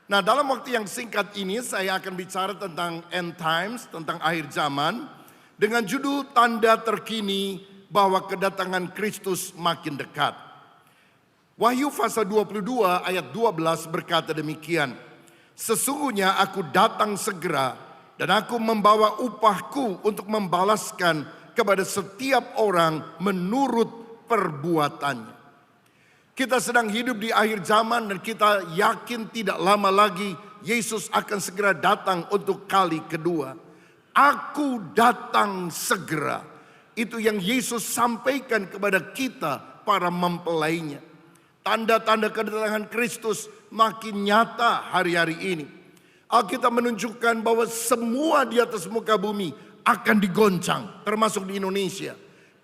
Nah, dalam waktu yang singkat ini saya akan bicara tentang end times, tentang akhir zaman dengan judul tanda terkini bahwa kedatangan Kristus makin dekat. Wahyu pasal 22 ayat 12 berkata demikian. Sesungguhnya aku datang segera dan aku membawa upahku untuk membalaskan kepada setiap orang menurut perbuatannya. Kita sedang hidup di akhir zaman dan kita yakin tidak lama lagi Yesus akan segera datang untuk kali kedua. Aku datang segera. Itu yang Yesus sampaikan kepada kita para mempelainya. Tanda-tanda kedatangan Kristus makin nyata hari-hari ini. Alkitab menunjukkan bahwa semua di atas muka bumi akan digoncang, termasuk di Indonesia.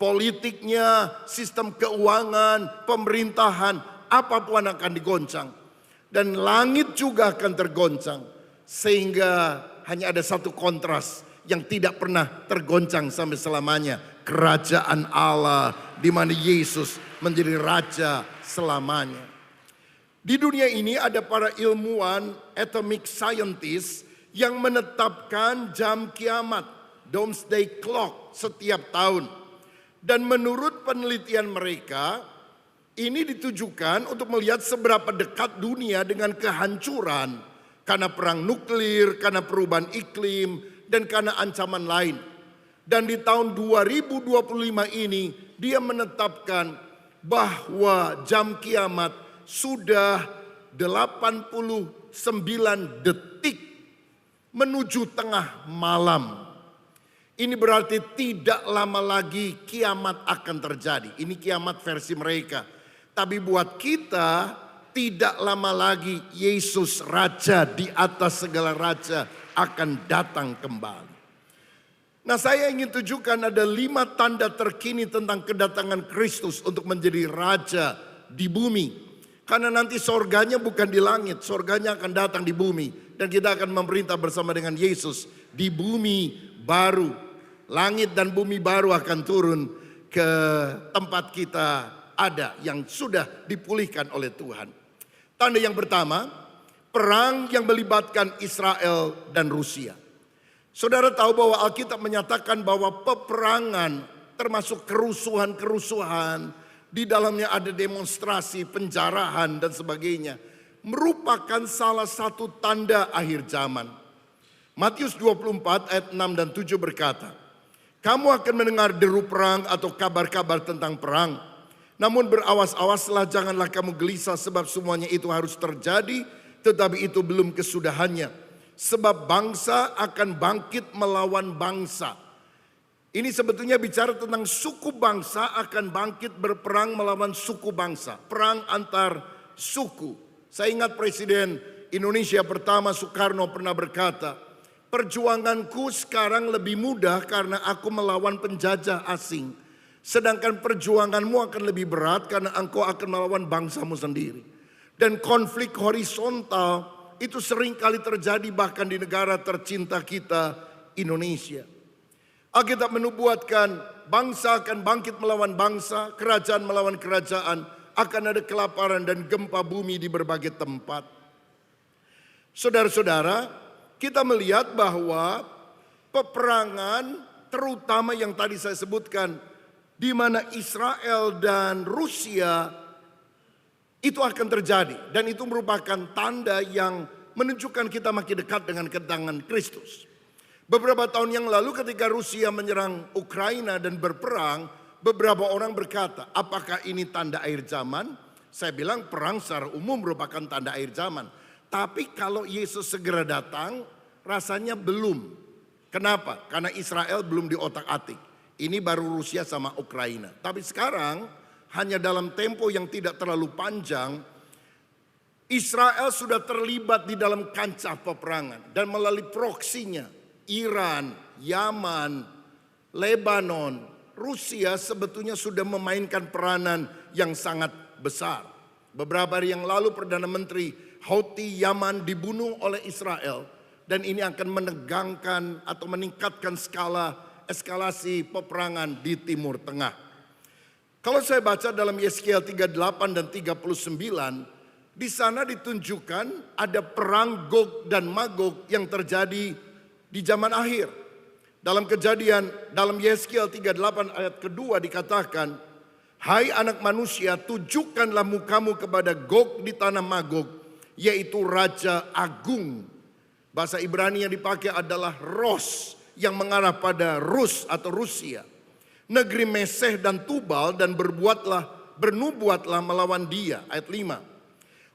Politiknya, sistem keuangan, pemerintahan, apapun akan digoncang. Dan langit juga akan tergoncang. Sehingga hanya ada satu kontras yang tidak pernah tergoncang sampai selamanya. Kerajaan Allah di mana Yesus menjadi raja selamanya. Di dunia ini ada para ilmuwan, atomic scientist yang menetapkan jam kiamat, doomsday clock setiap tahun. Dan menurut penelitian mereka, ini ditujukan untuk melihat seberapa dekat dunia dengan kehancuran karena perang nuklir, karena perubahan iklim, dan karena ancaman lain. Dan di tahun 2025 ini dia menetapkan bahwa jam kiamat sudah 89 detik menuju tengah malam. Ini berarti tidak lama lagi kiamat akan terjadi. Ini kiamat versi mereka. Tapi buat kita tidak lama lagi Yesus Raja di atas segala raja akan datang kembali. Nah, saya ingin tunjukkan ada 5 tanda terkini tentang kedatangan Kristus untuk menjadi raja di bumi. Karena nanti sorganya bukan di langit, sorganya akan datang di bumi. Dan kita akan memerintah bersama dengan Yesus di bumi baru. Langit dan bumi baru akan turun ke tempat kita ada yang sudah dipulihkan oleh Tuhan. Tanda yang pertama, perang yang melibatkan Israel dan Rusia. Saudara tahu bahwa Alkitab menyatakan bahwa peperangan termasuk kerusuhan-kerusuhan, di dalamnya ada demonstrasi, penjarahan dan sebagainya, merupakan salah satu tanda akhir zaman. Matius 24 ayat 6 dan 7 berkata, kamu akan mendengar deru perang atau kabar-kabar tentang perang. Namun berawas-awaslah, janganlah kamu gelisah sebab semuanya itu harus terjadi, tetapi itu belum kesudahannya. Sebab bangsa akan bangkit melawan bangsa. Ini sebetulnya bicara tentang suku bangsa akan bangkit berperang melawan suku bangsa. Perang antar suku. Saya ingat Presiden Indonesia pertama Soekarno pernah berkata, perjuanganku sekarang lebih mudah karena aku melawan penjajah asing. Sedangkan perjuanganmu akan lebih berat karena engkau akan melawan bangsamu sendiri. Dan konflik horizontal itu sering kali terjadi bahkan di negara tercinta kita, Indonesia. Alkitab menubuatkan bangsa akan bangkit melawan bangsa, kerajaan melawan kerajaan, akan ada kelaparan dan gempa bumi di berbagai tempat. Saudara-saudara, kita melihat bahwa peperangan terutama yang tadi saya sebutkan, di mana Israel dan Rusia itu akan terjadi. Dan itu merupakan tanda yang menunjukkan kita makin dekat dengan kedatangan Kristus. Beberapa tahun yang lalu ketika Rusia menyerang Ukraina dan berperang, beberapa orang berkata, apakah ini tanda akhir zaman? Saya bilang perang secara umum merupakan tanda akhir zaman. Tapi kalau Yesus segera datang, rasanya belum. Kenapa? Karena Israel belum diotak-atik. Ini baru Rusia sama Ukraina. Tapi sekarang hanya dalam tempo yang tidak terlalu panjang, Israel sudah terlibat di dalam kancah peperangan. Dan melalui proksinya, Iran, Yaman, Lebanon, Rusia sebetulnya sudah memainkan peranan yang sangat besar. Beberapa hari yang lalu Perdana Menteri Houthi Yaman dibunuh oleh Israel. Dan ini akan menegangkan atau meningkatkan skala eskalasi peperangan di Timur Tengah. Kalau saya baca dalam Yeskiel 38 dan 39, Di sana ditunjukkan ada perang Gog dan Magog yang terjadi di zaman akhir. Dalam dalam Yeskiel 38 ayat kedua dikatakan, "Hai anak manusia, tunjukkanlah mukamu kepada Gog di tanah Magog, yaitu Raja Agung." Bahasa Ibrani yang dipakai adalah Ros, yang mengarah pada Rus atau Rusia. Negeri Meseh dan Tubal, dan bernubuatlah melawan dia. Ayat 5.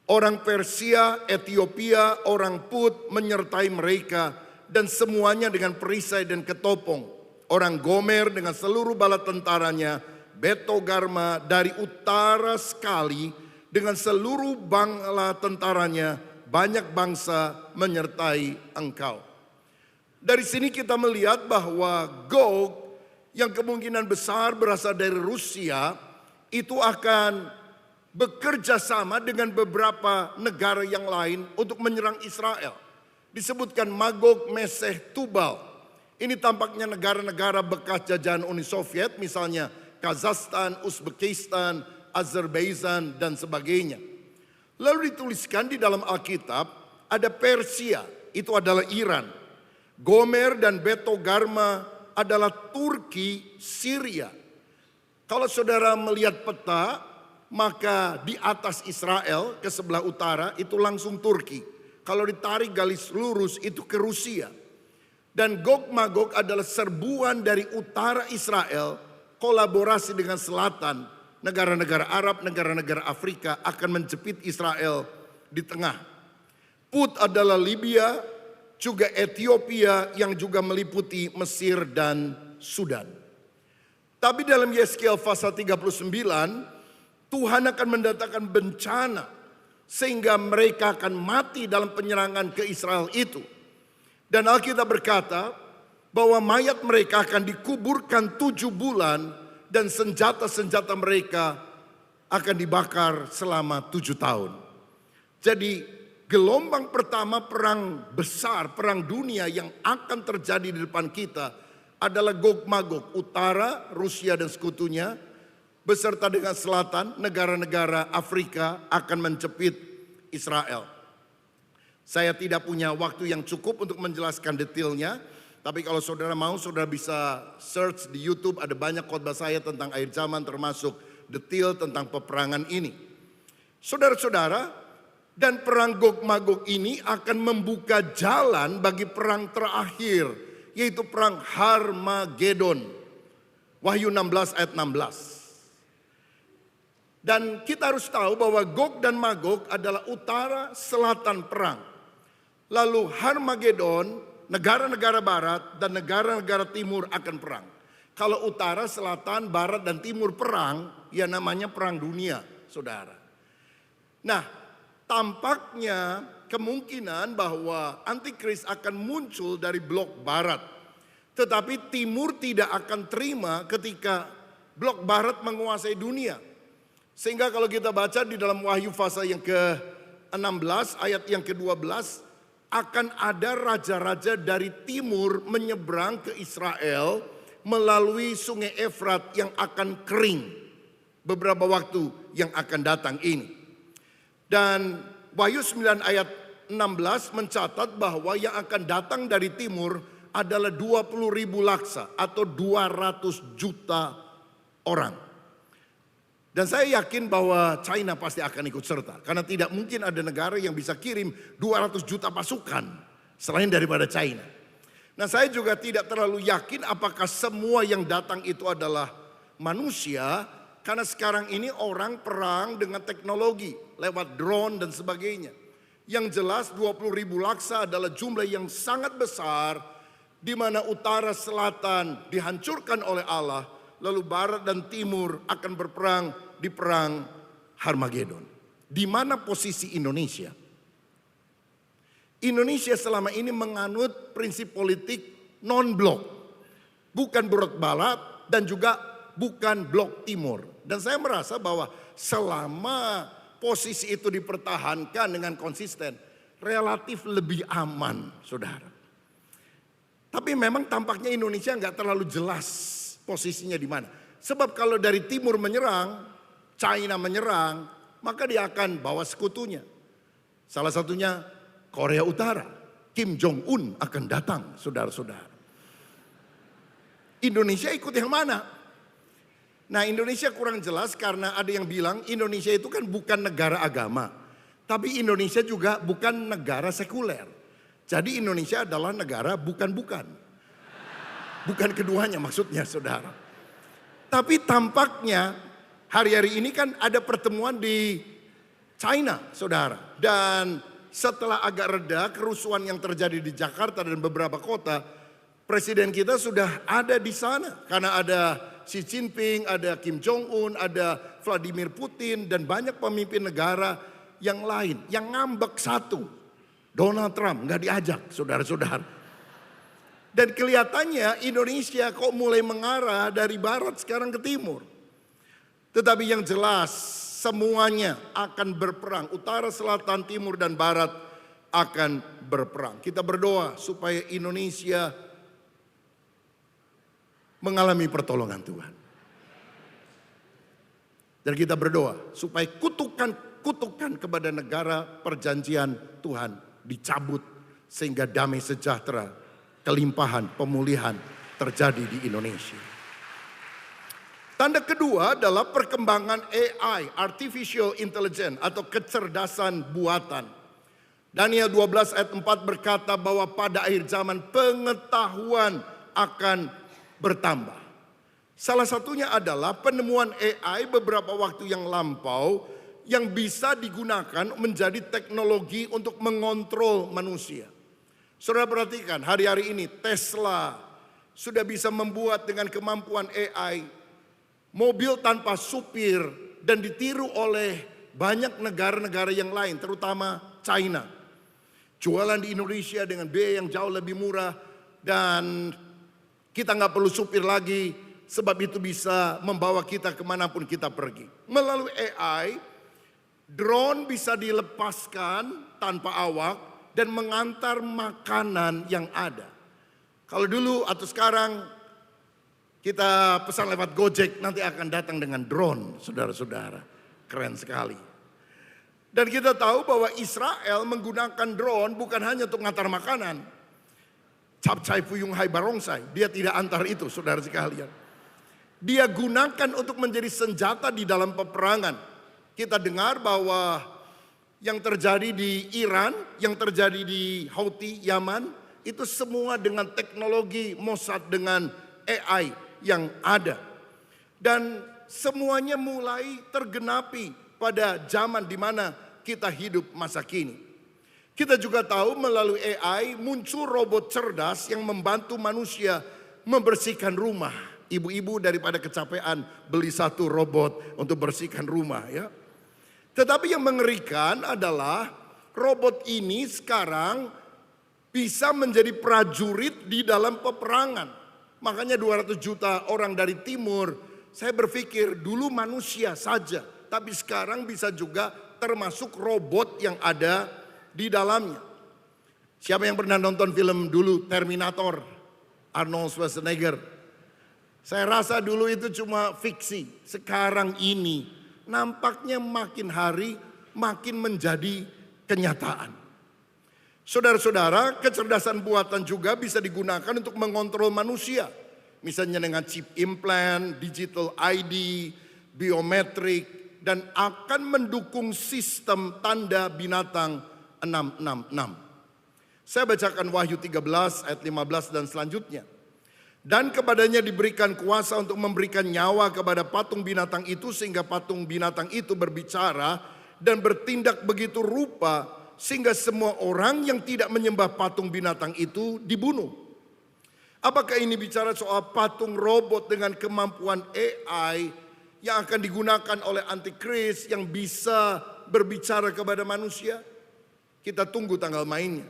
Orang Persia, Ethiopia, orang Put menyertai mereka, dan semuanya dengan perisai dan ketopong. Orang Gomer dengan seluruh bala tentaranya, Betogarma dari utara sekali dengan seluruh bala tentaranya, banyak bangsa menyertai engkau. Dari sini kita melihat bahwa Gog yang kemungkinan besar berasal dari Rusia itu akan bekerja sama dengan beberapa negara yang lain untuk menyerang Israel. Disebutkan Magog, Meseh, Tubal. Ini tampaknya negara-negara bekas jajahan Uni Soviet, misalnya Kazakhstan, Uzbekistan, Azerbaijan, dan sebagainya. Lalu dituliskan di dalam Alkitab ada Persia, itu adalah Iran. Gomer dan Betogarma adalah Turki, Syria. Kalau saudara melihat peta, maka di atas Israel ke sebelah utara itu langsung Turki. Kalau ditarik garis lurus itu ke Rusia. Dan Gog Magog adalah serbuan dari utara Israel, kolaborasi dengan selatan. Negara-negara Arab, negara-negara Afrika akan menjepit Israel di tengah. Put adalah Libya, juga Ethiopia yang juga meliputi Mesir dan Sudan. Tapi dalam Yeskiel pasal 39, Tuhan akan mendatangkan bencana sehingga mereka akan mati dalam penyerangan ke Israel itu. Dan Alkitab berkata bahwa mayat mereka akan dikuburkan 7 bulan dan senjata-senjata mereka akan dibakar selama 7 tahun. Jadi gelombang pertama perang besar, perang dunia yang akan terjadi di depan kita adalah Gog Magog, utara Rusia dan sekutunya, beserta dengan selatan negara-negara Afrika akan menjepit Israel. Saya tidak punya waktu yang cukup untuk menjelaskan detailnya, tapi kalau saudara mau, saudara bisa search di YouTube, ada banyak khotbah saya tentang akhir zaman termasuk detail tentang peperangan ini. Saudara-saudara, dan perang Gog Magog ini akan membuka jalan bagi perang terakhir, yaitu perang Harmagedon. Wahyu 16 ayat 16. Dan kita harus tahu bahwa Gog dan Magog adalah utara selatan perang. Lalu Harmagedon, negara-negara barat dan negara-negara timur akan perang. Kalau utara, selatan, barat, dan timur perang, ya namanya perang dunia, saudara. Nah, tampaknya kemungkinan bahwa antikris akan muncul dari blok barat. Tetapi timur tidak akan terima ketika blok barat menguasai dunia. Sehingga kalau kita baca di dalam Wahyu pasal yang ke-16 ayat yang ke-12, akan ada raja-raja dari timur menyeberang ke Israel melalui sungai Efrat yang akan kering beberapa waktu yang akan datang ini. Dan Wahyu 9 ayat 16 mencatat bahwa yang akan datang dari timur adalah 20.000 laksa atau 200 juta orang. Dan saya yakin bahwa China pasti akan ikut serta. Karena tidak mungkin ada negara yang bisa kirim 200 juta pasukan selain daripada China. Nah, saya juga tidak terlalu yakin apakah semua yang datang itu adalah manusia. Karena sekarang ini orang perang dengan teknologi lewat drone dan sebagainya. Yang jelas 20.000 laksa adalah jumlah yang sangat besar, di mana utara selatan dihancurkan oleh Allah, lalu barat dan timur akan berperang di perang Harmagedon. Di mana posisi Indonesia? Indonesia selama ini menganut prinsip politik non-blok, bukan blok barat dan juga bukan blok timur. Dan saya merasa bahwa selama posisi itu dipertahankan dengan konsisten, relatif lebih aman, saudara. Tapi memang tampaknya Indonesia nggak terlalu jelas posisinya di mana. Sebab kalau dari timur menyerang, China menyerang, maka dia akan bawa sekutunya. Salah satunya Korea Utara. Kim Jong-un akan datang, saudara-saudara. Indonesia ikut yang mana? Nah, Indonesia kurang jelas karena ada yang bilang Indonesia itu kan bukan negara agama. Tapi Indonesia juga bukan negara sekuler. Jadi Indonesia adalah negara bukan-bukan. Bukan keduanya maksudnya, saudara. Tapi tampaknya hari-hari ini kan ada pertemuan di China, saudara. Dan setelah agak reda kerusuhan yang terjadi di Jakarta dan beberapa kota, Presiden kita sudah ada di sana. Karena ada Xi Jinping, ada Kim Jong-un, ada Vladimir Putin, dan banyak pemimpin negara yang lain. Yang ngambek satu, Donald Trump nggak diajak, saudara-saudara. Dan kelihatannya Indonesia kok mulai mengarah dari barat sekarang ke timur. Tetapi yang jelas semuanya akan berperang. Utara, selatan, timur, dan barat akan berperang. Kita berdoa supaya Indonesia mengalami pertolongan Tuhan. Dan kita berdoa supaya kutukan kepada negara perjanjian Tuhan dicabut. Sehingga damai sejahtera, kelimpahan, pemulihan terjadi di Indonesia. Tanda kedua adalah perkembangan AI, Artificial Intelligence atau kecerdasan buatan. Daniel 12 ayat 4 berkata bahwa pada akhir zaman pengetahuan akan bertambah. Salah satunya adalah penemuan AI beberapa waktu yang lampau yang bisa digunakan menjadi teknologi untuk mengontrol manusia. Saudara perhatikan, hari-hari ini Tesla sudah bisa membuat dengan kemampuan AI mobil tanpa supir dan ditiru oleh banyak negara-negara yang lain, terutama China. Jualan di Indonesia dengan biaya yang jauh lebih murah dan kita nggak perlu supir lagi, sebab itu bisa membawa kita kemanapun kita pergi. Melalui AI, drone bisa dilepaskan tanpa awak dan mengantar makanan yang ada. Kalau dulu atau sekarang kita pesan lewat Gojek, nanti akan datang dengan drone, saudara-saudara. Keren sekali. Dan kita tahu bahwa Israel menggunakan drone bukan hanya untuk ngantar makanan. Capcay Fuyung Hai Barongsai, dia tidak antar itu, saudara sekalian. Dia gunakan untuk menjadi senjata di dalam peperangan. Kita dengar bahwa yang terjadi di Iran, yang terjadi di Houthi, Yaman, itu semua dengan teknologi Mossad, dengan AI yang ada. Dan semuanya mulai tergenapi pada zaman di mana kita hidup masa kini. Kita juga tahu melalui AI muncul robot cerdas yang membantu manusia membersihkan rumah. Ibu-ibu daripada kecapean beli satu robot untuk bersihkan rumah ya. Tetapi yang mengerikan adalah robot ini sekarang bisa menjadi prajurit di dalam peperangan. Makanya 200 juta orang dari timur, saya berpikir dulu manusia saja. Tapi sekarang bisa juga termasuk robot yang ada di dalamnya. Siapa yang pernah nonton film dulu Terminator, Arnold Schwarzenegger? Saya rasa dulu itu cuma fiksi. Sekarang ini nampaknya makin hari makin menjadi kenyataan. Saudara-saudara, kecerdasan buatan juga bisa digunakan untuk mengontrol manusia. Misalnya dengan chip implant, digital ID, biometrik, dan akan mendukung sistem tanda binatang 666. Saya bacakan Wahyu 13 ayat 15 dan selanjutnya. Dan kepadanya diberikan kuasa untuk memberikan nyawa kepada patung binatang itu sehingga patung binatang itu berbicara dan bertindak begitu rupa sehingga semua orang yang tidak menyembah patung binatang itu dibunuh. Apakah ini bicara soal patung robot dengan kemampuan AI yang akan digunakan oleh antikris yang bisa berbicara kepada manusia? Kita tunggu tanggal mainnya.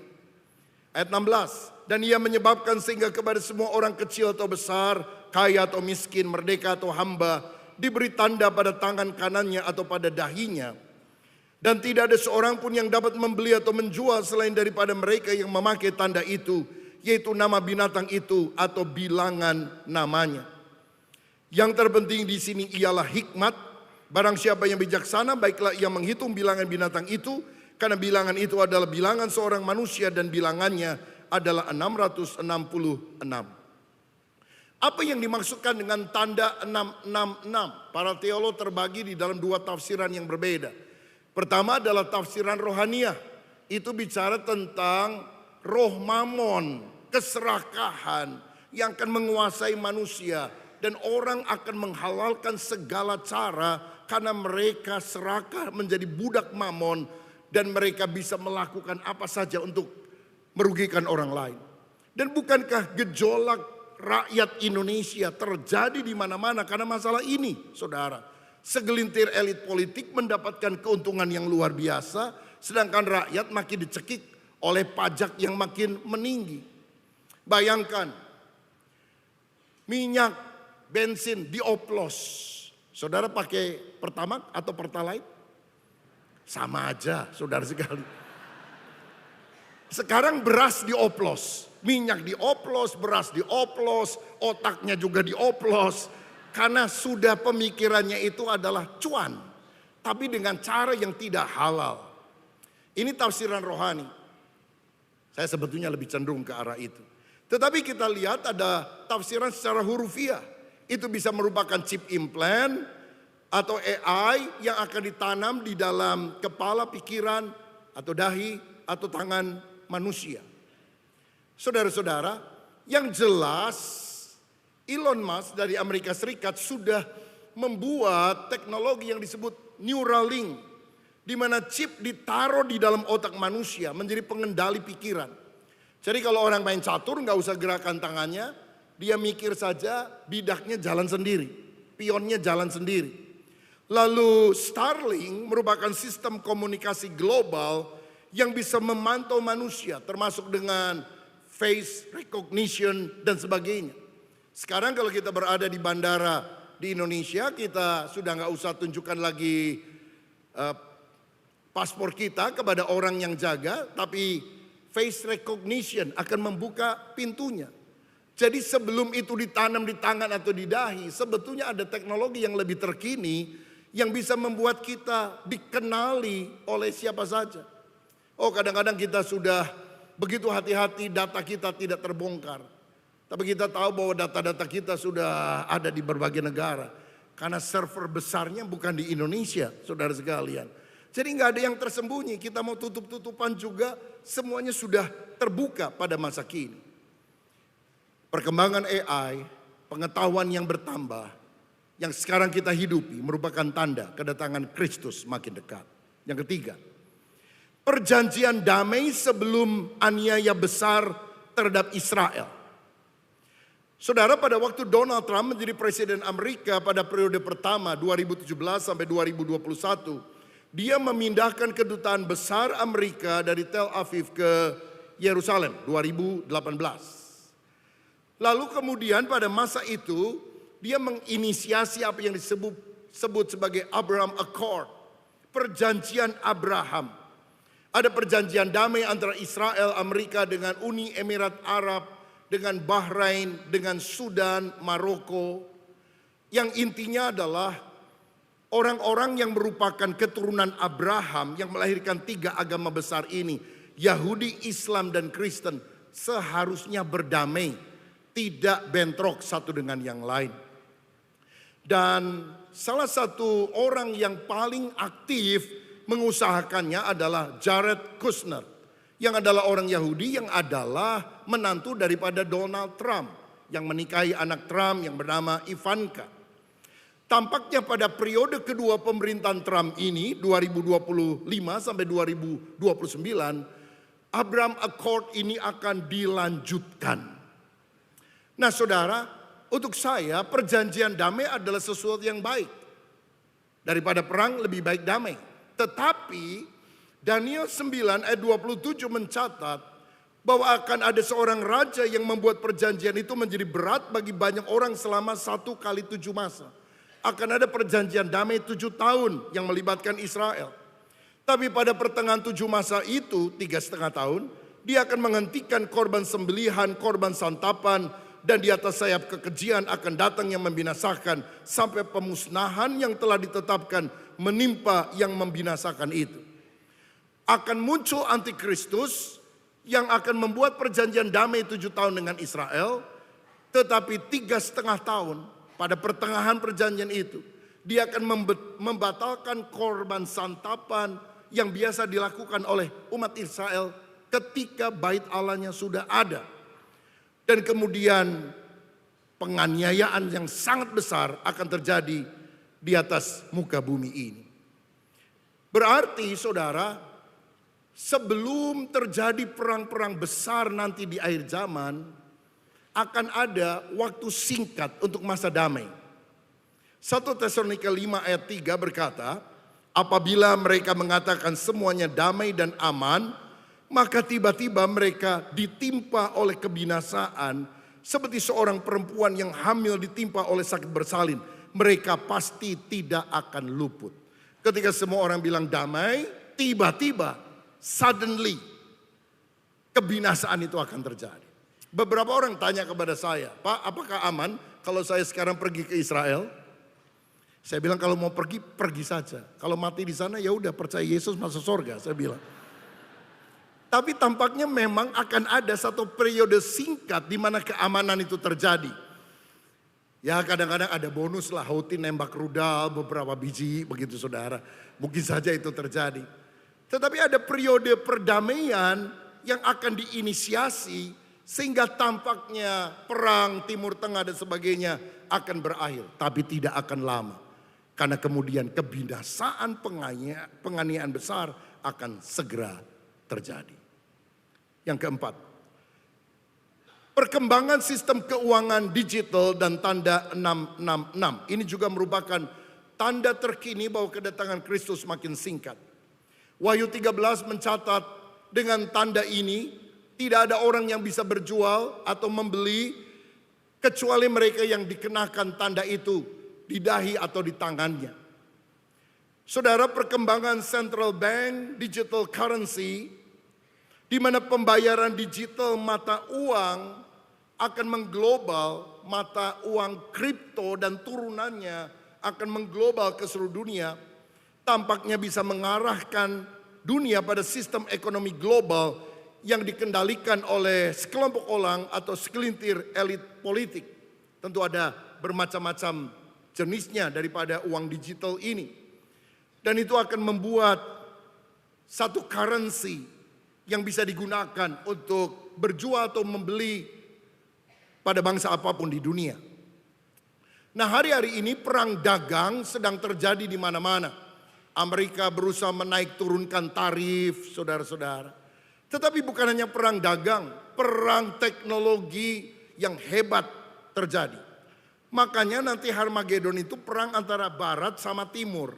Ayat 16. Dan ia menyebabkan sehingga kepada semua orang kecil atau besar, kaya atau miskin, merdeka atau hamba, diberi tanda pada tangan kanannya atau pada dahinya. Dan tidak ada seorang pun yang dapat membeli atau menjual selain daripada mereka yang memakai tanda itu, yaitu nama binatang itu atau bilangan namanya. Yang terpenting di sini ialah hikmat. Barang siapa yang bijaksana, baiklah ia menghitung bilangan binatang itu, Karena bilangan itu adalah bilangan seorang manusia dan bilangannya adalah 666. Apa yang dimaksudkan dengan tanda 666? Para teolog terbagi di dalam dua tafsiran yang berbeda. Pertama adalah tafsiran rohaniah. Itu bicara tentang roh mamon, keserakahan yang akan menguasai manusia. Dan orang akan menghalalkan segala cara karena mereka serakah menjadi budak mamon. Dan mereka bisa melakukan apa saja untuk merugikan orang lain. Dan bukankah gejolak rakyat Indonesia terjadi di mana-mana karena masalah ini, saudara? Segelintir elit politik mendapatkan keuntungan yang luar biasa, sedangkan rakyat makin dicekik oleh pajak yang makin meninggi. Bayangkan, minyak, bensin dioplos. Saudara pakai Pertamax atau Pertalite? Sama aja, saudara sekali. Sekarang beras dioplos, minyak dioplos, beras dioplos, otaknya juga dioplos. Karena sudah pemikirannya itu adalah cuan, tapi dengan cara yang tidak halal. Ini tafsiran rohani. Saya sebetulnya lebih cenderung ke arah itu. Tetapi kita lihat ada tafsiran secara hurufiah. Itu bisa merupakan chip implant atau AI yang akan ditanam di dalam kepala, pikiran, atau dahi, atau tangan manusia. Saudara-saudara, yang jelas Elon Musk dari Amerika Serikat sudah membuat teknologi yang disebut Neuralink, di mana chip ditaruh di dalam otak manusia menjadi pengendali pikiran. Jadi kalau orang main catur nggak usah gerakan tangannya, dia mikir saja, bidaknya jalan sendiri, pionnya jalan sendiri. Lalu Starlink merupakan sistem komunikasi global yang bisa memantau manusia, termasuk dengan face recognition dan sebagainya. Sekarang kalau kita berada di bandara di Indonesia, kita sudah nggak usah tunjukkan lagi paspor kita kepada orang yang jaga, tapi face recognition akan membuka pintunya. Jadi sebelum itu ditanam di tangan atau di dahi, sebetulnya ada teknologi yang lebih terkini yang bisa membuat kita dikenali oleh siapa saja. Oh, kadang-kadang kita sudah begitu hati-hati data kita tidak terbongkar. Tapi kita tahu bahwa data-data kita sudah ada di berbagai negara. Karena server besarnya bukan di Indonesia, saudara sekalian. Jadi nggak ada yang tersembunyi, kita mau tutup-tutupan juga, semuanya sudah terbuka pada masa kini. Perkembangan AI, pengetahuan yang bertambah, yang sekarang kita hidupi merupakan tanda kedatangan Kristus makin dekat. Yang ketiga, perjanjian damai sebelum aniaya besar terhadap Israel. Saudara, pada waktu Donald Trump menjadi presiden Amerika pada periode pertama 2017 sampai 2021, dia memindahkan kedutaan besar Amerika dari Tel Aviv ke Yerusalem 2018. Lalu kemudian pada masa itu dia menginisiasi apa yang disebut sebagai Abraham Accord, perjanjian Abraham. Ada perjanjian damai antara Israel, Amerika dengan Uni Emirat Arab, dengan Bahrain, dengan Sudan, Maroko. Yang intinya adalah orang-orang yang merupakan keturunan Abraham yang melahirkan tiga agama besar ini, Yahudi, Islam, dan Kristen, seharusnya berdamai, tidak bentrok satu dengan yang lain. Dan salah satu orang yang paling aktif mengusahakannya adalah Jared Kushner, yang adalah orang Yahudi yang adalah menantu daripada Donald Trump, yang menikahi anak Trump yang bernama Ivanka. Tampaknya pada periode kedua pemerintahan Trump ini 2025 sampai 2029, Abraham Accord ini akan dilanjutkan. Nah, saudara, untuk saya perjanjian damai adalah sesuatu yang baik. Daripada perang lebih baik damai. Tetapi Daniel 9 ayat 27 mencatat bahwa akan ada seorang raja yang membuat perjanjian itu menjadi berat bagi banyak orang selama 1 kali 7 masa. Akan ada perjanjian damai 7 tahun yang melibatkan Israel. Tapi pada pertengahan 7 masa itu 3,5 tahun, dia akan menghentikan korban sembelihan, korban santapan, dan di atas sayap kekejian akan datang yang membinasakan sampai pemusnahan yang telah ditetapkan menimpa yang membinasakan itu. akan muncul antikristus yang akan membuat perjanjian damai 7 tahun dengan Israel, tetapi 3,5 tahun pada pertengahan perjanjian itu, dia akan membatalkan korban santapan yang biasa dilakukan oleh umat Israel ketika bait Allahnya sudah ada. Dan kemudian penganiayaan yang sangat besar akan terjadi di atas muka bumi ini. Berarti saudara, sebelum terjadi perang-perang besar nanti di akhir zaman, akan ada waktu singkat untuk masa damai. 1 Tesalonika 5 ayat 3 berkata, apabila mereka mengatakan semuanya damai dan aman, maka tiba-tiba mereka ditimpa oleh kebinasaan seperti seorang perempuan yang hamil ditimpa oleh sakit bersalin. Mereka pasti tidak akan luput. Ketika semua orang bilang damai, tiba-tiba, suddenly, kebinasaan itu akan terjadi. Beberapa orang tanya kepada saya, Pak, apakah aman kalau saya sekarang pergi ke Israel? Saya bilang kalau mau pergi, pergi saja. Kalau mati di sana ya udah percaya Yesus masuk surga, saya bilang. Tapi tampaknya memang akan ada satu periode singkat di mana keamanan itu terjadi. Ya kadang-kadang ada bonus lah, Houthi nembak rudal beberapa biji begitu saudara. Mungkin saja itu terjadi. Tetapi ada periode perdamaian yang akan diinisiasi sehingga tampaknya perang Timur Tengah dan sebagainya akan berakhir. Tapi tidak akan lama. Karena kemudian kebinasaan penganiayaan besar akan segera terjadi. Yang keempat, perkembangan sistem keuangan digital dan tanda 666. Ini juga merupakan tanda terkini bahwa kedatangan Kristus makin singkat. Wahyu 13 mencatat dengan tanda ini tidak ada orang yang bisa berjual atau membeli kecuali mereka yang dikenakan tanda itu di dahi atau di tangannya. Saudara, perkembangan central bank digital currency di mana pembayaran digital mata uang akan mengglobal, mata uang kripto dan turunannya akan mengglobal ke seluruh dunia, tampaknya bisa mengarahkan dunia pada sistem ekonomi global yang dikendalikan oleh sekelompok orang atau segelintir elit politik. Tentu ada bermacam-macam jenisnya daripada uang digital ini. Dan itu akan membuat satu currency yang bisa digunakan untuk berjual atau membeli pada bangsa apapun di dunia. Nah, hari-hari ini perang dagang sedang terjadi di mana-mana. Amerika berusaha menaik turunkan tarif, saudara-saudara. Tetapi bukan hanya perang dagang, perang teknologi yang hebat terjadi. Makanya nanti Harmagedon itu perang antara barat sama timur.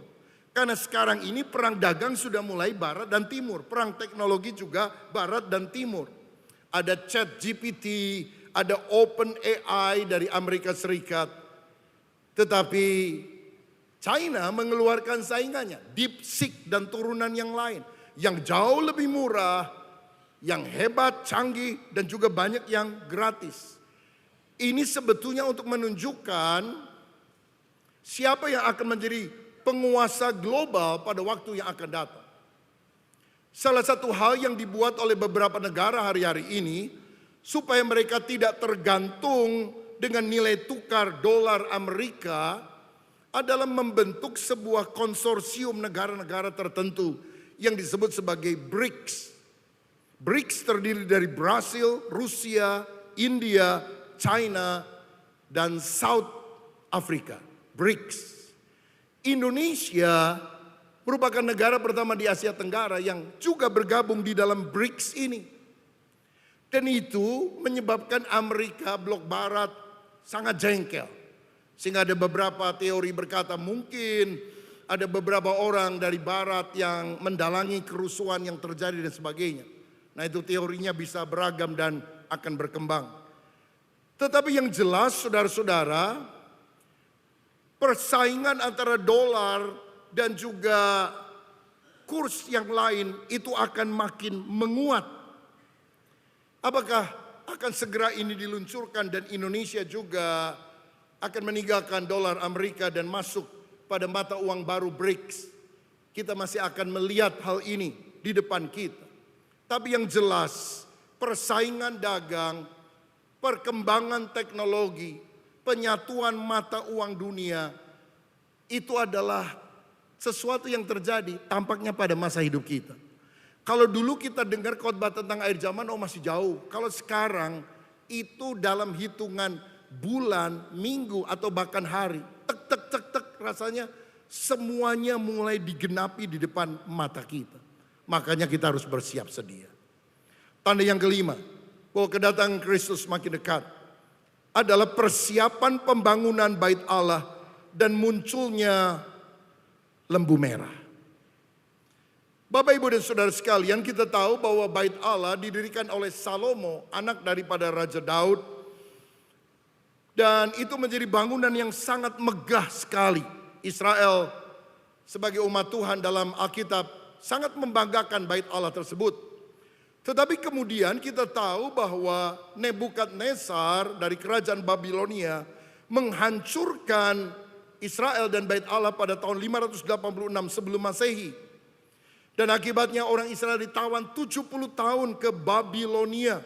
Karena sekarang ini perang dagang sudah mulai barat dan timur. Perang teknologi juga barat dan timur. Ada ChatGPT, ada OpenAI dari Amerika Serikat. Tetapi China mengeluarkan saingannya, DeepSeek dan turunan yang lain. Yang jauh lebih murah, yang hebat, canggih, dan juga banyak yang gratis. Ini sebetulnya untuk menunjukkan siapa yang akan menjadi penguasa global pada waktu yang akan datang. Salah satu hal yang dibuat oleh beberapa negara hari-hari ini supaya mereka tidak tergantung dengan nilai tukar dolar Amerika adalah membentuk sebuah konsorsium negara-negara tertentu yang disebut sebagai BRICS. BRICS terdiri dari Brasil, Rusia, India, China, dan South Africa. BRICS. Indonesia merupakan negara pertama di Asia Tenggara yang juga bergabung di dalam BRICS ini. Dan itu menyebabkan Amerika blok barat sangat jengkel. Sehingga ada beberapa teori berkata mungkin ada beberapa orang dari barat yang mendalangi kerusuhan yang terjadi dan sebagainya. Nah, itu teorinya bisa beragam dan akan berkembang. Tetapi yang jelas saudara-saudara, persaingan antara dolar dan juga kurs yang lain itu akan makin menguat. Apakah akan segera ini diluncurkan dan Indonesia juga akan meninggalkan dolar Amerika dan masuk pada mata uang baru BRICS? Kita masih akan melihat hal ini di depan kita. Tapi yang jelas, persaingan dagang, perkembangan teknologi, penyatuan mata uang dunia, itu adalah sesuatu yang terjadi tampaknya pada masa hidup kita. Kalau dulu kita dengar khotbah tentang akhir zaman, oh masih jauh. Kalau sekarang itu dalam hitungan bulan, minggu, atau bahkan hari. Tek, tek, tek, tek, rasanya semuanya mulai digenapi di depan mata kita. Makanya kita harus bersiap sedia. Tanda yang kelima, bahwa kedatangan Kristus makin dekat adalah persiapan pembangunan bait Allah dan munculnya lembu merah. Bapak, Ibu, dan Saudara sekalian, kita tahu bahwa bait Allah didirikan oleh Salomo, anak daripada Raja Daud. Dan itu menjadi bangunan yang sangat megah sekali. Israel sebagai umat Tuhan dalam Alkitab sangat membanggakan bait Allah tersebut. Tetapi kemudian kita tahu bahwa Nebukadnezar dari kerajaan Babilonia menghancurkan Israel dan bait Allah pada tahun 586 sebelum Masehi. Dan akibatnya orang Israel ditawan 70 tahun ke Babilonia.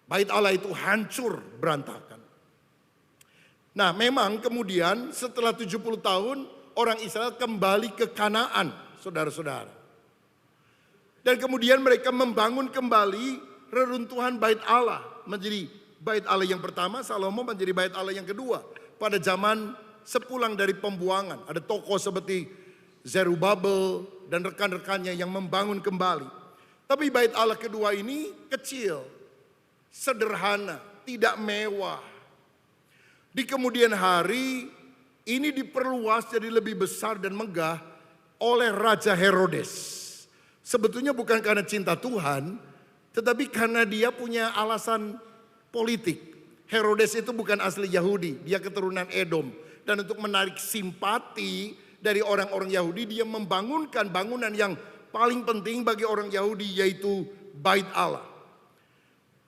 Bait Allah itu hancur berantakan. Nah, memang kemudian setelah 70 tahun orang Israel kembali ke Kanaan, saudara-saudara. Dan kemudian mereka membangun kembali reruntuhan bait Allah menjadi bait Allah yang pertama, Salomo menjadi bait Allah yang kedua. Pada zaman sepulang dari pembuangan, ada tokoh seperti Zerubabel dan rekan-rekannya yang membangun kembali. Tapi bait Allah kedua ini kecil, sederhana, tidak mewah. Di kemudian hari ini diperluas jadi lebih besar dan megah oleh Raja Herodes. Sebetulnya bukan karena cinta Tuhan, tetapi karena dia punya alasan politik. Herodes itu bukan asli Yahudi, dia keturunan Edom. Dan untuk menarik simpati dari orang-orang Yahudi, dia membangunkan bangunan yang paling penting bagi orang Yahudi, yaitu bait Allah.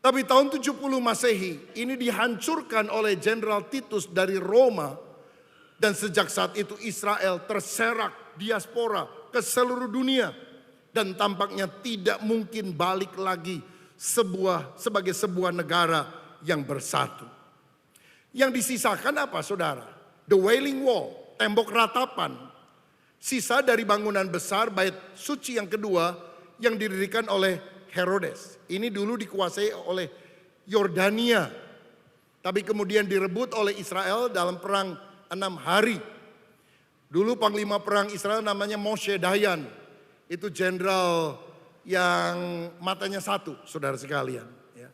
Tapi tahun 70 Masehi ini dihancurkan oleh Jenderal Titus dari Roma. Dan sejak saat itu Israel terserak diaspora ke seluruh dunia. Dan tampaknya tidak mungkin balik lagi sebagai sebuah negara yang bersatu. Yang disisakan apa, saudara? The Wailing Wall, tembok ratapan. Sisa dari bangunan besar bait suci yang kedua yang didirikan oleh Herodes. Ini dulu dikuasai oleh Yordania. Tapi kemudian direbut oleh Israel dalam perang 6 hari. Dulu panglima perang Israel namanya Moshe Dayan. Itu jenderal yang matanya satu, saudara sekalian. Ya.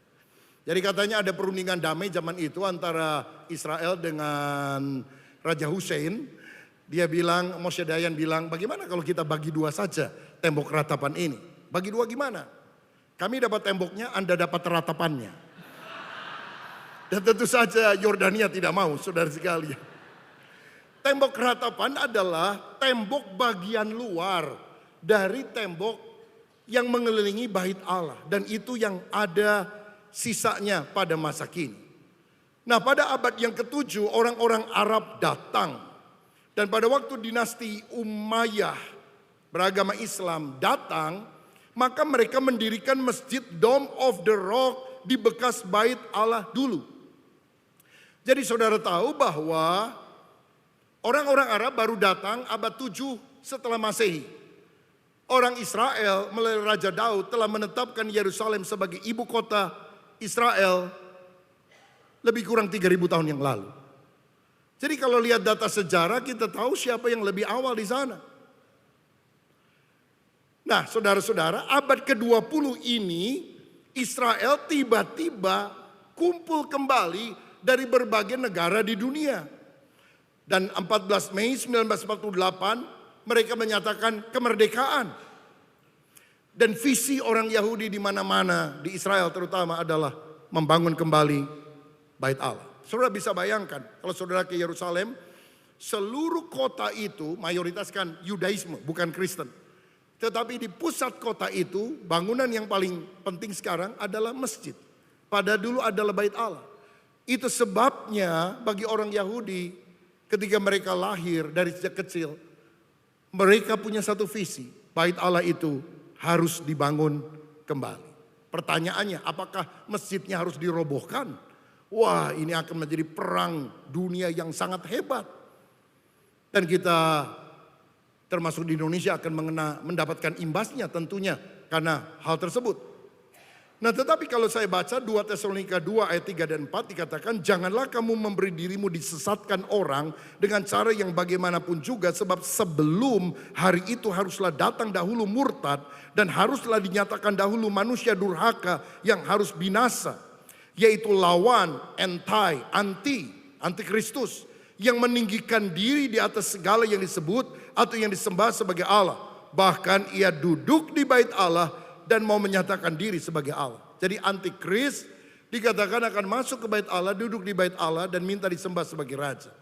Jadi katanya ada perundingan damai zaman itu antara Israel dengan Raja Hussein. Dia bilang, Moshe Dayan bilang, bagaimana kalau kita bagi dua saja tembok ratapan ini? Bagi dua gimana? Kami dapat temboknya, Anda dapat ratapannya. Dan tentu saja Yordania tidak mau, saudara sekalian. Tembok ratapan adalah tembok bagian luar dari tembok yang mengelilingi bait Allah. Dan itu yang ada sisanya pada masa kini. Nah, pada abad yang ke-7 orang-orang Arab datang. Dan pada waktu dinasti Umayyah beragama Islam datang, maka mereka mendirikan masjid Dome of the Rock di bekas bait Allah dulu. Jadi saudara tahu bahwa orang-orang Arab baru datang abad 7 setelah Masehi. Orang Israel melalui Raja Daud telah menetapkan Yerusalem sebagai ibu kota Israel lebih kurang 3.000 tahun yang lalu. Jadi kalau lihat data sejarah kita tahu siapa yang lebih awal di sana. Nah, saudara-saudara, abad ke-20 ini Israel tiba-tiba kumpul kembali dari berbagai negara di dunia. Dan 14 Mei 1948 mereka menyatakan kemerdekaan. Dan visi orang Yahudi di mana-mana di Israel terutama adalah membangun kembali bait Allah. Saudara bisa bayangkan kalau saudara ke Yerusalem, seluruh kota itu mayoritas kan Yudaisme, bukan Kristen. Tetapi di pusat kota itu bangunan yang paling penting sekarang adalah masjid. Pada dulu adalah bait Allah. Itu sebabnya bagi orang Yahudi ketika mereka lahir dari sejak kecil, Mereka punya satu visi, bait Allah itu harus dibangun kembali. Pertanyaannya, apakah masjidnya harus dirobohkan? Wah, ini akan menjadi perang dunia yang sangat hebat. Dan kita termasuk di Indonesia akan mendapatkan imbasnya tentunya karena hal tersebut. Nah, tetapi kalau saya baca 2 Tesalonika 2 ayat 3 dan 4 dikatakan, janganlah kamu memberi dirimu disesatkan orang dengan cara yang bagaimanapun juga, sebab sebelum hari itu haruslah datang dahulu murtad dan haruslah dinyatakan dahulu manusia durhaka yang harus binasa, yaitu lawan, anti-Kristus, yang meninggikan diri di atas segala yang disebut atau yang disembah sebagai Allah. Bahkan ia duduk di bait Allah dan mau menyatakan diri sebagai Allah. Jadi antikris dikatakan akan masuk ke bait Allah, duduk di bait Allah dan minta disembah sebagai raja.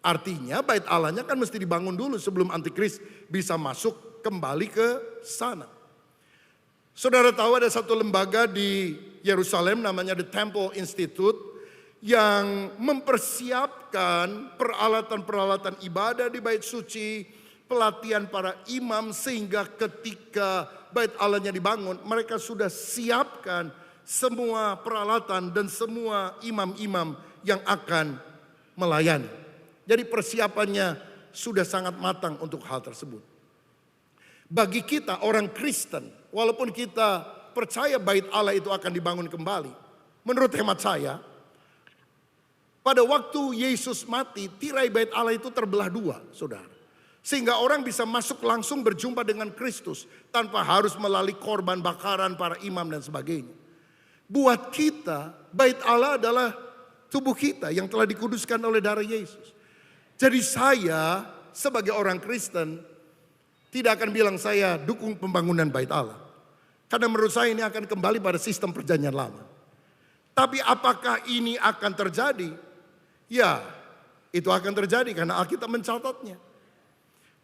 Artinya bait Allahnya kan mesti dibangun dulu sebelum antikris bisa masuk kembali ke sana. Saudara tahu ada satu lembaga di Yerusalem namanya The Temple Institute yang mempersiapkan peralatan-peralatan ibadah di bait suci, pelatihan para imam sehingga ketika bait Allahnya dibangun, mereka sudah siapkan semua peralatan dan semua imam-imam yang akan melayani. Jadi persiapannya sudah sangat matang untuk hal tersebut. Bagi kita orang Kristen, walaupun kita percaya bait Allah itu akan dibangun kembali, menurut hemat saya, pada waktu Yesus mati, tirai bait Allah itu terbelah dua, saudara. Sehingga orang bisa masuk langsung berjumpa dengan Kristus tanpa harus melalui korban bakaran para imam dan sebagainya. Buat kita, bait Allah adalah tubuh kita yang telah dikuduskan oleh darah Yesus. Jadi saya sebagai orang Kristen tidak akan bilang saya dukung pembangunan bait Allah. Karena menurut saya ini akan kembali pada sistem perjanjian lama. Tapi apakah ini akan terjadi? Ya, itu akan terjadi karena Alkitab mencatatnya.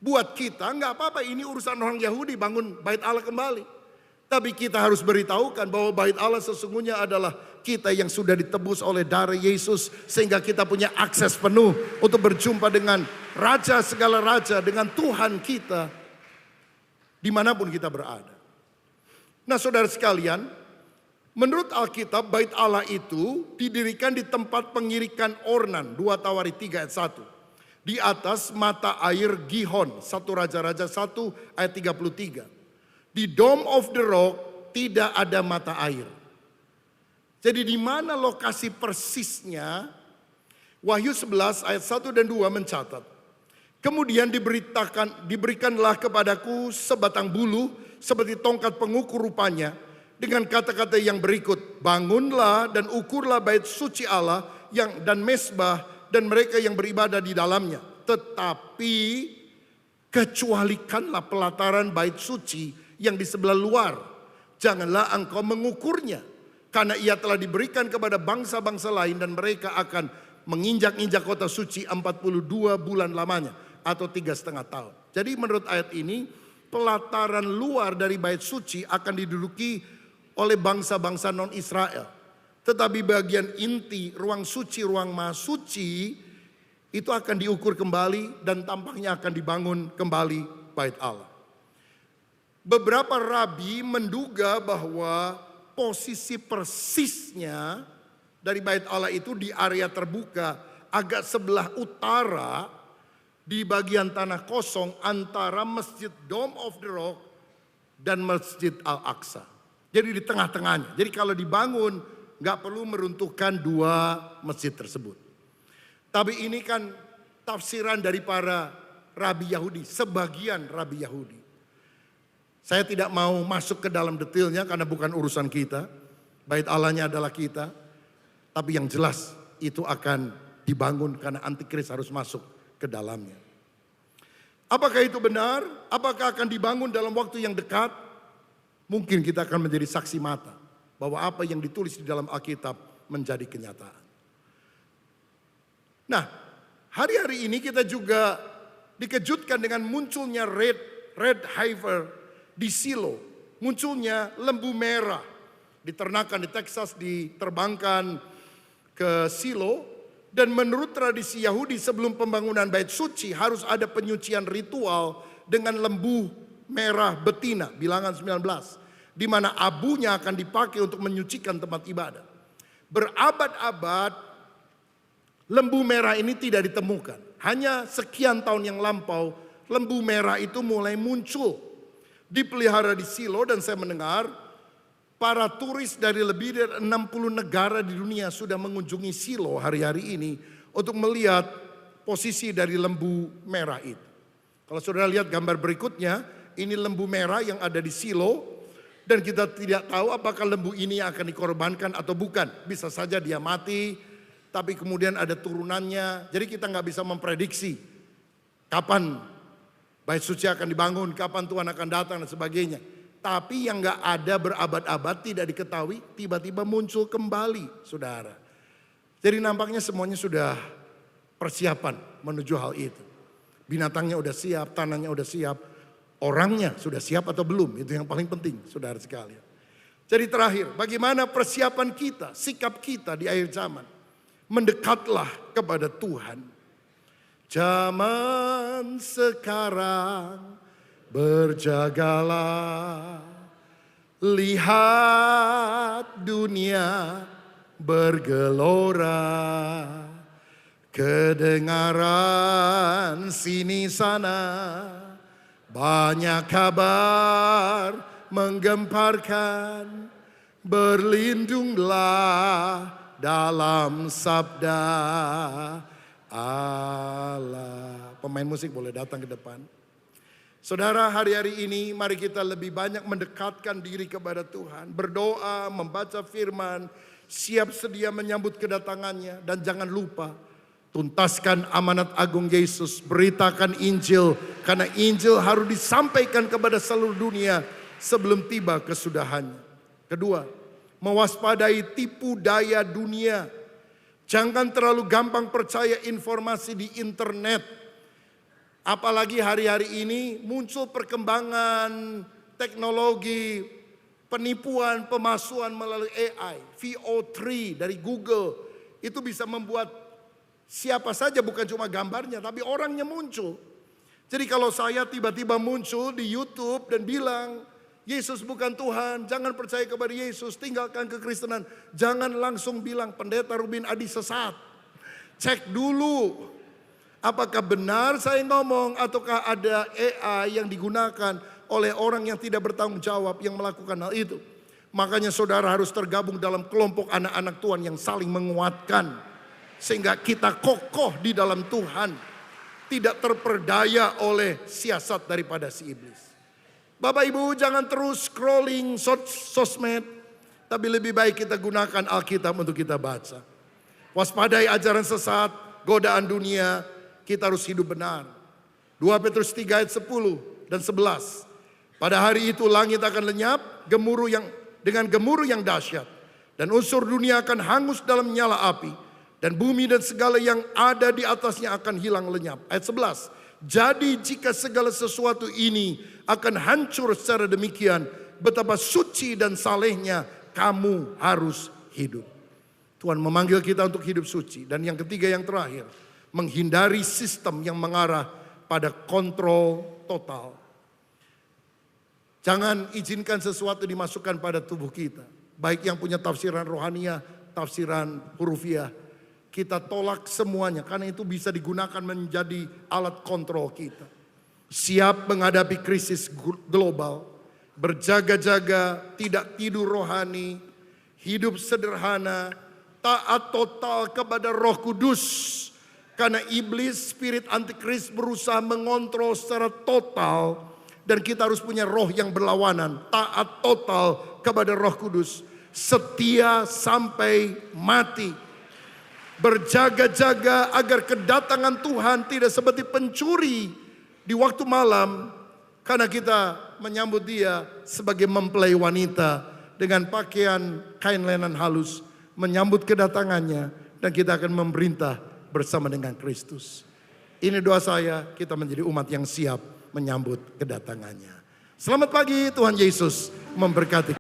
Buat kita nggak apa-apa, ini urusan orang Yahudi bangun bait Allah kembali. Tapi kita harus beritahukan bahwa bait Allah sesungguhnya adalah kita yang sudah ditebus oleh darah Yesus. Sehingga kita punya akses penuh untuk berjumpa dengan Raja segala Raja, dengan Tuhan kita dimanapun kita berada. Nah saudara sekalian, menurut Alkitab bait Allah itu didirikan di tempat pengirikan ornan, 2 Tawari 3 ayat 1. Di atas mata air Gihon, 1 Raja-Raja 1 ayat 33. Di Dome of the Rock tidak ada mata air. Jadi di mana lokasi persisnya? Wahyu 11 ayat 1 dan 2 mencatat. Kemudian diberikanlah kepadaku sebatang bulu seperti tongkat pengukur rupanya, dengan kata-kata yang berikut, bangunlah dan ukurlah bait suci Allah dan mesbah dan mereka yang beribadah di dalamnya. Tetapi kecualikanlah pelataran bait suci yang di sebelah luar. Janganlah engkau mengukurnya. Karena ia telah diberikan kepada bangsa-bangsa lain dan mereka akan menginjak-injak kota suci 42 bulan lamanya. Atau 3,5 tahun. Jadi menurut ayat ini, pelataran luar dari bait suci akan diduduki oleh bangsa-bangsa non-Israel. Tetapi bagian inti, ruang suci, ruang maha suci, itu akan diukur kembali dan tampaknya akan dibangun kembali bait Allah. Beberapa rabi menduga bahwa posisi persisnya dari bait Allah itu di area terbuka, agak sebelah utara, di bagian tanah kosong antara Masjid Dome of the Rock dan Masjid Al-Aqsa. Jadi di tengah-tengahnya. Jadi kalau dibangun nggak perlu meruntuhkan dua masjid tersebut. Tapi ini kan tafsiran dari para rabi Yahudi, sebagian rabi Yahudi. Saya tidak mau masuk ke dalam detailnya karena bukan urusan kita. Bait Allahnya adalah kita. Tapi yang jelas itu akan dibangun karena antikris harus masuk ke dalamnya. Apakah itu benar? Apakah akan dibangun dalam waktu yang dekat? Mungkin kita akan menjadi saksi mata bahwa apa yang ditulis di dalam Alkitab menjadi kenyataan. Nah, hari-hari ini kita juga dikejutkan dengan munculnya red heifer di Silo. Munculnya lembu merah diternakan di Texas, diterbangkan ke Silo. Dan menurut tradisi Yahudi sebelum pembangunan bait suci harus ada penyucian ritual dengan lembu merah betina, Bilangan 19, di mana abunya akan dipakai untuk menyucikan tempat ibadah. Berabad-abad lembu merah ini tidak ditemukan. Hanya sekian tahun yang lampau lembu merah itu mulai muncul, dipelihara di Silo, dan saya mendengar para turis dari lebih dari 60 negara di dunia sudah mengunjungi Silo hari-hari ini untuk melihat posisi dari lembu merah itu. Kalau saudara lihat gambar berikutnya, ini lembu merah yang ada di Silo, dan kita tidak tahu apakah lembu ini akan dikorbankan atau bukan. Bisa saja dia mati, tapi kemudian ada turunannya. Jadi kita nggak bisa memprediksi kapan Bait Suci akan dibangun, kapan Tuhan akan datang dan sebagainya. Tapi yang nggak ada berabad-abad tidak diketahui, tiba-tiba muncul kembali, saudara. Jadi nampaknya semuanya sudah persiapan menuju hal itu. Binatangnya udah siap, tanahnya udah siap, orangnya sudah siap atau belum, itu yang paling penting, saudara sekalian. Jadi terakhir, bagaimana persiapan kita, sikap kita di akhir zaman? Mendekatlah kepada Tuhan. Zaman sekarang berjagalah, lihat dunia bergelora, kedengaran sini sana, banyak kabar menggemparkan, berlindunglah dalam sabda Allah. Pemain musik boleh datang ke depan. Saudara, hari-hari ini mari kita lebih banyak mendekatkan diri kepada Tuhan. Berdoa, membaca firman, siap sedia menyambut kedatangannya. Dan jangan lupa, tuntaskan amanat agung Yesus. Beritakan Injil, karena Injil harus disampaikan kepada seluruh dunia sebelum tiba kesudahannya. Kedua, mewaspadai tipu daya dunia. Jangan terlalu gampang percaya informasi di internet. Apalagi hari-hari ini muncul perkembangan teknologi, penipuan, pemalsuan melalui AI. VO3 dari Google. Itu bisa membuat siapa saja, bukan cuma gambarnya, tapi orangnya muncul. Jadi kalau saya tiba-tiba muncul di YouTube dan bilang, Yesus bukan Tuhan, jangan percaya kepada Yesus, tinggalkan kekristenan. Jangan langsung bilang Pendeta Rubin Adi sesat. Cek dulu, apakah benar saya ngomong ataukah ada AI yang digunakan oleh orang yang tidak bertanggung jawab yang melakukan hal itu. Makanya saudara harus tergabung dalam kelompok anak-anak Tuhan yang saling menguatkan. Sehingga kita kokoh di dalam Tuhan, tidak terperdaya oleh siasat daripada si iblis. Bapak Ibu, jangan terus scrolling sosmed, tapi lebih baik kita gunakan Alkitab untuk kita baca. Waspadai ajaran sesat, godaan dunia, kita harus hidup benar. 2 Petrus 3 ayat 10 dan 11. Pada hari itu langit akan lenyap, dengan gemuruh yang dahsyat, dan unsur dunia akan hangus dalam nyala api, dan bumi dan segala yang ada di atasnya akan hilang lenyap. Ayat 11. Jadi jika segala sesuatu ini akan hancur secara demikian, betapa suci dan salehnya kamu harus hidup. Tuhan memanggil kita untuk hidup suci. Dan yang ketiga, yang terakhir, menghindari sistem yang mengarah pada kontrol total. Jangan izinkan sesuatu dimasukkan pada tubuh kita. Baik yang punya tafsiran rohaniah, tafsiran hurufiah. Kita tolak semuanya karena itu bisa digunakan menjadi alat kontrol kita. Siap menghadapi krisis global, berjaga-jaga, tidak tidur rohani, hidup sederhana, taat total kepada Roh Kudus. Karena iblis, spirit antikris berusaha mengontrol secara total, dan kita harus punya roh yang berlawanan, taat total kepada Roh Kudus, setia sampai mati. Berjaga-jaga agar kedatangan Tuhan tidak seperti pencuri di waktu malam, karena kita menyambut Dia sebagai mempelai wanita dengan pakaian kain lenan halus, menyambut kedatangannya, dan kita akan memerintah bersama dengan Kristus. Ini doa saya, kita menjadi umat yang siap menyambut kedatangannya. Selamat pagi, Tuhan Yesus memberkati.